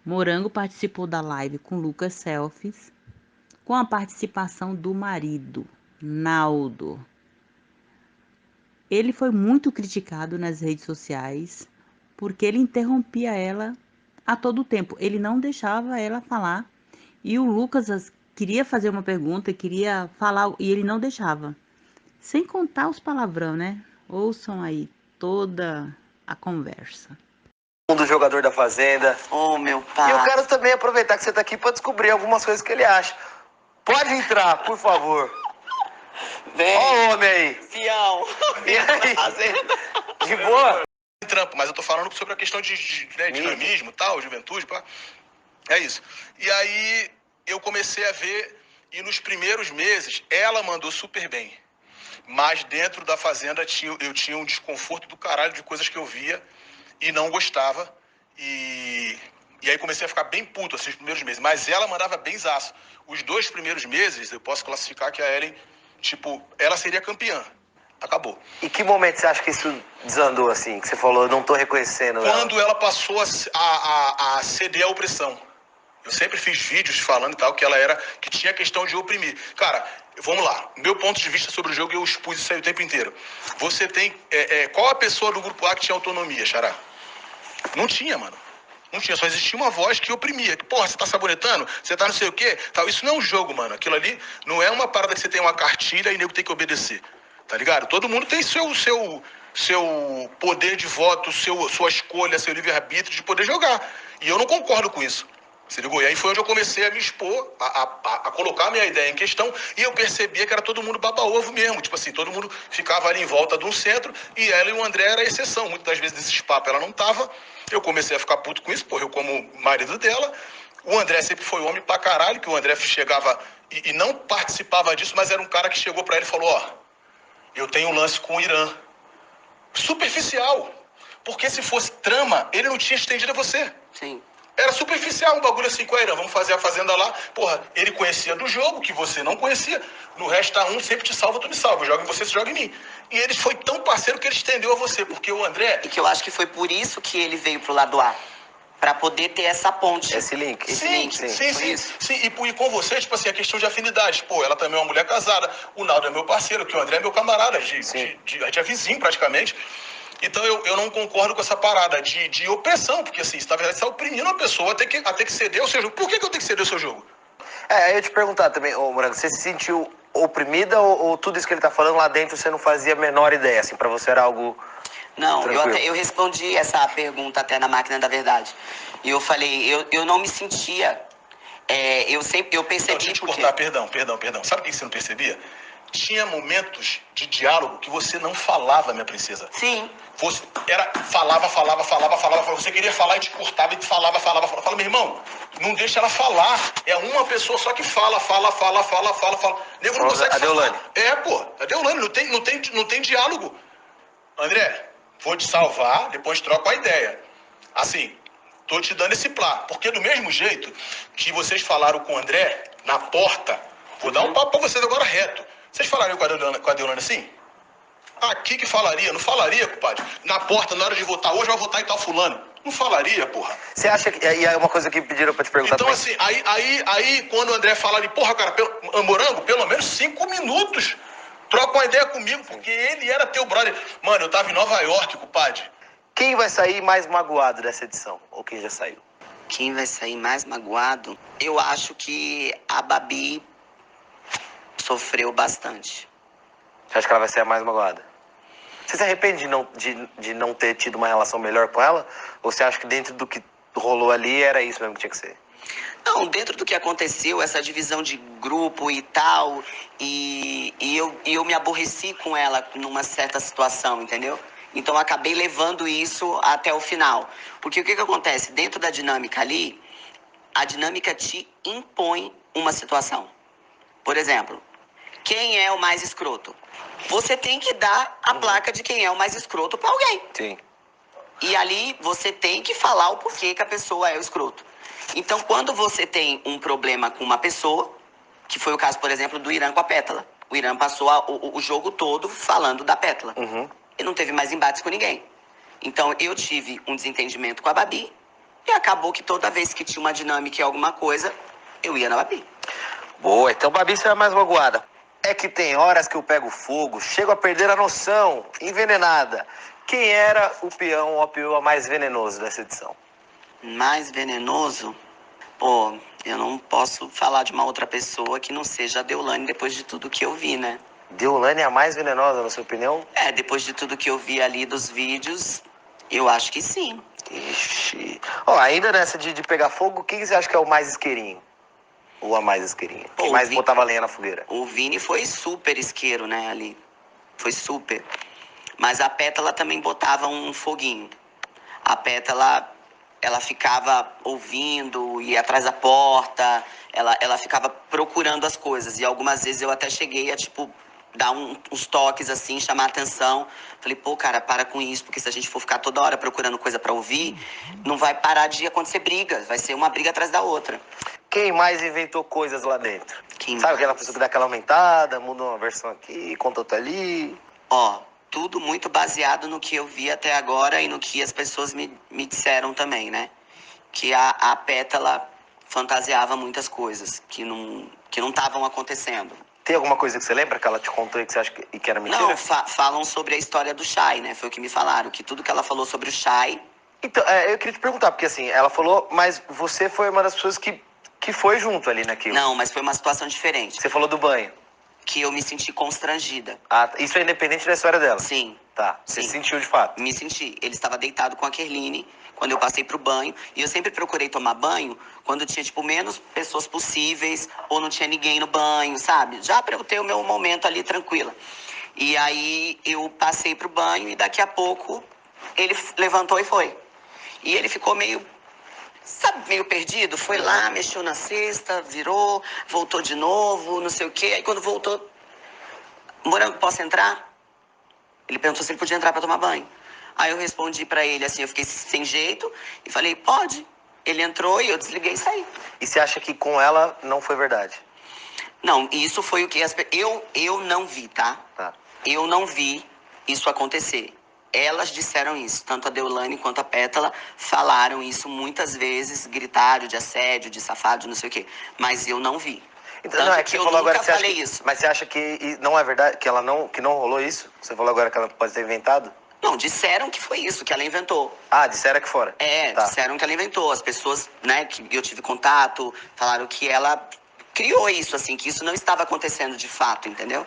Morango participou da live com Lucas Selfies, com a participação do marido, Naldo. Ele foi muito criticado nas redes sociais porque ele interrompia ela a todo tempo. Ele não deixava ela falar e o Lucas queria fazer uma pergunta, queria falar e ele não deixava. Sem contar os palavrão, né? Ouçam aí toda a conversa. Do jogador da Fazenda. Oh, meu pai. E eu quero também aproveitar que você tá aqui para descobrir algumas coisas que ele acha. Pode entrar, por favor. Vem. Ó o homem aí. Fião. E aí? De boa? Trampo, mas eu tô falando sobre a questão de dinamismo, tal, juventude, pá. É isso. E aí eu comecei a ver, e nos primeiros meses ela mandou super bem. Mas dentro da Fazenda eu tinha um desconforto do caralho de coisas que eu via e não gostava. E aí comecei a ficar bem puto assim, os primeiros meses. Mas ela mandava benzaço. Os 2 primeiros meses, eu posso classificar que a Ellen, tipo, ela seria campeã. Acabou. E que momento você acha que isso desandou, assim? Que você falou, eu não tô reconhecendo Quando ela passou a ceder à opressão. Eu sempre fiz vídeos falando e tal que tinha questão de oprimir. Cara, vamos lá. Meu ponto de vista sobre o jogo, eu expus isso aí o tempo inteiro. Você tem... qual a pessoa do grupo A que tinha autonomia, Xará? Não tinha, mano. Não tinha, só existia uma voz que oprimia. Que, porra, você tá sabonetando? Você tá não sei o quê? Tal. Isso não é um jogo, mano. Aquilo ali não é uma parada que você tem uma cartilha e nego tem que obedecer. Tá ligado? Todo mundo tem seu poder de voto, sua escolha, seu livre-arbítrio de poder jogar. E eu não concordo com isso. Se ligou? E aí foi onde eu comecei a me expor, a colocar a minha ideia em questão, e eu percebia que era todo mundo baba-ovo mesmo. Tipo assim, todo mundo ficava ali em volta de um centro, e ela e o André era a exceção. Muitas das vezes desses papos ela não tava. Eu comecei a ficar puto com isso, porra, eu como marido dela. O André sempre foi homem pra caralho, que o André chegava e não participava disso, mas era um cara que chegou pra ele e falou, ó, eu tenho um lance com o Irã. Superficial. Porque se fosse trama, ele não tinha estendido a você. Sim. Era superficial, um bagulho assim com a Irã. Vamos fazer a Fazenda lá. Porra, ele conhecia do jogo, que você não conhecia. No resto tá um, sempre te salva, tu me salva. Joga em você, você joga em mim. E ele foi tão parceiro que ele estendeu a você. Porque o André... E que eu acho que foi por isso que ele veio pro lado A. Pra poder ter essa ponte. Esse link. Sim. E com você, tipo assim, a questão de afinidades. Pô, ela também é uma mulher casada. O Naldo é meu parceiro, que o André é meu camarada. A gente é vizinho, praticamente. Então eu não concordo com essa parada de opressão. Porque, assim, na verdade, você está oprimindo a pessoa a ter que ceder ao seu jogo. Por que eu tenho que ceder ao seu jogo? Aí eu ia te perguntar também, ô Morango, você se sentiu oprimida ou tudo isso que ele tá falando lá dentro você não fazia a menor ideia? Assim, pra você era algo... Não, eu respondi essa pergunta até na Máquina da Verdade. E eu falei, eu não me sentia... eu percebi... Não, deixa eu te cortar, perdão. Sabe o que você não percebia? Tinha momentos de diálogo que você não falava, minha princesa. Sim. Você falava. Você queria falar e te cortava e te falava. Fala, meu irmão, não deixa ela falar. É uma pessoa só que fala. Nego não consegue a Deolane. falar. A Deolane, não tem diálogo. André, vou te salvar, depois troco a ideia. Assim, tô te dando esse plá. Porque do mesmo jeito que vocês falaram com o André, na porta, vou dar um papo pra vocês agora reto. Vocês falariam com a Deolane assim? Aqui que falaria, não falaria, compadre. Na porta, na hora de votar, hoje vai votar em tal fulano. Não falaria, porra. Você acha que... E é uma coisa que pediram pra te perguntar então, também. assim, aí quando o André fala ali, porra, cara, Morango, pelo menos 5 minutos. Troca uma ideia comigo, porque ele era teu brother. Mano, eu tava em Nova York, compadre. Quem vai sair mais magoado dessa edição? Ou quem já saiu? Quem vai sair mais magoado? Eu acho que a Babi sofreu bastante. Você acha que ela vai ser a mais magoada? Você se arrepende de não ter tido uma relação melhor com ela? Ou você acha que dentro do que rolou ali era isso mesmo que tinha que ser? Não, dentro do que aconteceu, essa divisão de grupo e tal, e eu me aborreci com ela numa certa situação, entendeu? Então eu acabei levando isso até o final. Porque o que acontece? Dentro da dinâmica ali, a dinâmica te impõe uma situação. Por exemplo, quem é o mais escroto? Você tem que dar a placa de quem é o mais escroto pra alguém. Sim. E ali você tem que falar o porquê que a pessoa é o escroto. Então, quando você tem um problema com uma pessoa, que foi o caso, por exemplo, do Irã com a Pétala. O Irã passou o jogo todo falando da Pétala. E não teve mais embates com ninguém. Então, eu tive um desentendimento com a Babi. E acabou que toda vez que tinha uma dinâmica e alguma coisa, eu ia na Babi. Boa, então Babi será mais magoada. É que tem horas que eu pego fogo, chego a perder a noção, envenenada. Quem era o peão ou a peoa mais venenoso dessa edição? Mais venenoso? Pô, eu não posso falar de uma outra pessoa que não seja a Deolane depois de tudo que eu vi, né? Deolane é a mais venenosa, na sua opinião? É, depois de tudo que eu vi ali dos vídeos, eu acho que sim. Ixi. Ó, ainda nessa de pegar fogo, quem você acha que é o mais isqueirinho? Ou a mais isqueirinha? Quem Pô, mais botava lenha na fogueira? O Vini foi super isqueiro, né, ali. Foi super. Mas a Pétala também botava um foguinho. A Pétala, ela ficava ouvindo, ia atrás da porta, ela ficava procurando as coisas. E algumas vezes eu até cheguei a, tipo, dar uns toques, assim, chamar a atenção. Falei, pô, cara, para com isso, porque se a gente for ficar toda hora procurando coisa pra ouvir, não vai parar de acontecer briga. Vai ser uma briga atrás da outra. Quem mais inventou coisas lá dentro? Quem Sabe mais? aquela pessoa que dá aquela aumentada, muda uma versão aqui, conta outra ali? Ó, tudo muito baseado no que eu vi até agora e no que as pessoas me disseram também, né? Que a Pétala fantasiava muitas coisas que não estavam acontecendo. Tem alguma coisa que você lembra que ela te contou e que você acha que era mentira? Não, falam sobre a história do Shai, né? Foi o que me falaram, que tudo que ela falou sobre o Shai... Então, eu queria te perguntar, porque assim, ela falou, mas você foi uma das pessoas que foi junto ali naquilo. Não, mas foi uma situação diferente, Você falou do banho. que eu me senti constrangida. Ah, isso é independente da história dela? Sim. Tá, você Sim. sentiu de fato? Me senti. Ele estava deitado com a Kerline quando eu passei pro banho. E eu sempre procurei tomar banho quando tinha, tipo, menos pessoas possíveis ou não tinha ninguém no banho, sabe? Já pra eu ter o meu momento ali tranquila. E aí eu passei pro banho e daqui a pouco ele levantou e foi. E ele ficou meio, sabe, meio perdido. Foi lá, mexeu na cesta, virou, voltou de novo, não sei o quê. Aí quando voltou, Morango, posso entrar? Ele perguntou se ele podia entrar pra tomar banho. Aí eu respondi pra ele assim, eu fiquei sem jeito e falei, pode. Ele entrou e eu desliguei e saí. E você acha que com ela não foi verdade? Não, isso foi o que eu não vi, tá? Tá. Eu não vi isso acontecer. Elas disseram isso, tanto a Deolane quanto a Pétala falaram isso muitas vezes, gritaram de assédio, de safado, de não sei o quê. Mas eu não vi. Então, Tanto não, é que que você eu falou nunca agora que você acha falei que, isso. mas você acha que não é verdade, que não rolou isso? Você falou agora que ela pode ter inventado? Não, disseram que foi isso, que ela inventou. Ah, disseram aqui fora. É, Tá. disseram que ela inventou. As pessoas, né, que eu tive contato, falaram que ela criou isso, assim, que isso não estava acontecendo de fato, entendeu?